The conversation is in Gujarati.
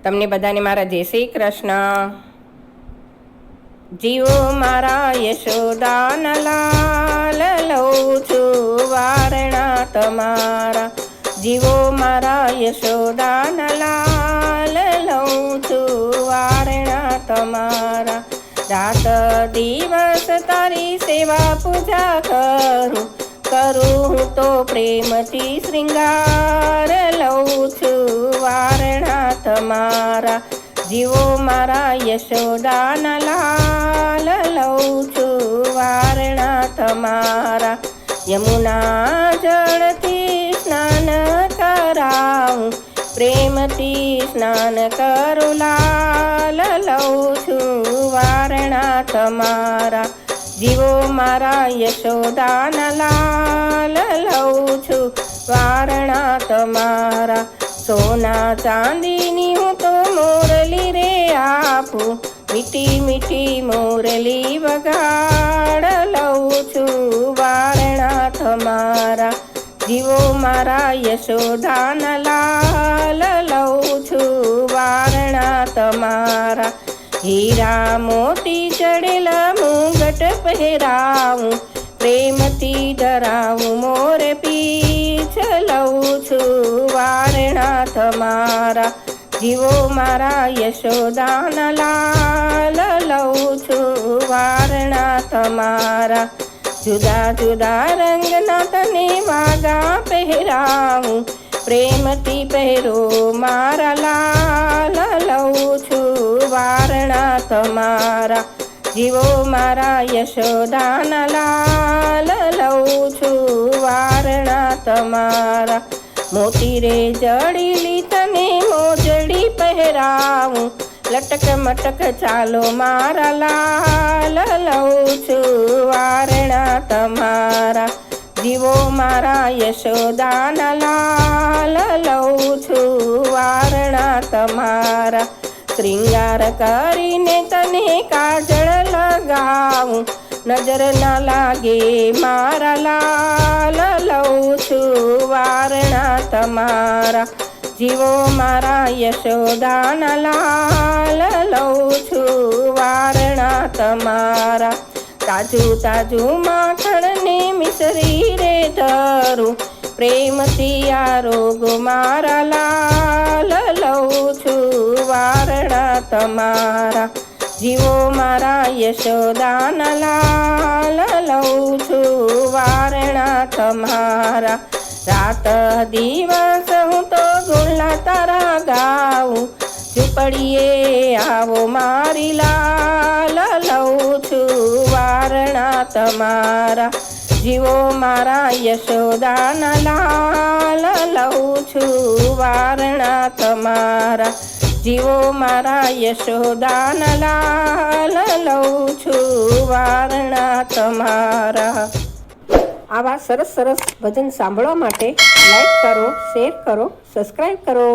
તમને બધાને મારા જય શ્રી કૃષ્ણ। જીવો મારા યશોદાના લાલ, લઉં છું વારણા તમારા। જીવો મારા યશોદાના લાલ, લઉં છું વારણા તમારા। રાત દિવસ તારી સેવા પૂજા કરું હું તો પ્રેમથી શ્રૃંગાર, લઉં છું વારણા તમારા। જીવો મારા યશોદાના લાલ, લઉં છું વારણા તમારા। યમુના જળથી સ્નાન કરાવું, પ્રેમથી સ્નાન કરું લાલ, લઉં છું વારણા તમારા। જીવો મારા યશોદાના લાલ, લઉં છું વારણા તમારા। સોના ચાંદીની હું તો મોરલી રે આપું, મીઠી મીઠી મોરલી વગાડ, લઉં છું વારણા તમારા। જીવો મારા યશોદાના લાલ, લઉં છું વારણા તમારા। હીરા મોતી ચડેલા મુંગટ પહેરાવું, પ્રેમથી ધરાવું મોર પીછ, લઉં છું વારણા તમારા। જીવો મારા યશોદાના લાલ, લઉં છું વારણા તમારા। જુદા જુદા રંગના તને વાગા પહેરાવું, પ્રેમથી પહેરો મારા લાલ, લઉં છું વારણા તમારા। જીવો મારા યશોદાના લાલ, લઉં છું વારણા તમારા। મોતી રે જડીલી તને મોજડી પહેરાવું, લટક મટક ચાલો મારા લાલ, લઉં છું વારણા તમારા। જીવો મારા યશોદાના લાલ, લઉં છું વારણા તમારા। શ્રૃંગાર કરીને તને કાજળ લગાવું, નજર ના લાગે મારા લાલ, લઉં છું વારણા તમારા। જીવો મારા યશોદાના લાલ, લઉં છું વારણા તમારા। તાજું તાજું માખણ ને મિસરી રે ધરું, પ્રેમથી આરોગ મારા લાલ, લઉં છું વારણા તમારા। જીવો મારા યશોદાના લાલ, લઉં છું વારણા તમારા। રાત દિવસ હું તો ગુણલા તારા ગાઉં, ઝૂંપડીએ આવો મારી લાલ, લઉં છું વારણા તમારા। જીવો મારા યશોદાના લાલ, લઉં છું વારણા તમારા। જીવો મારા યશોદાના લાલ, લઉં છું વારણા તમારા। આવા સરસ સરસ ભજન સાંભળવા માટે લાઈક કરો, શેર કરો, સબસ્ક્રાઈબ કરો।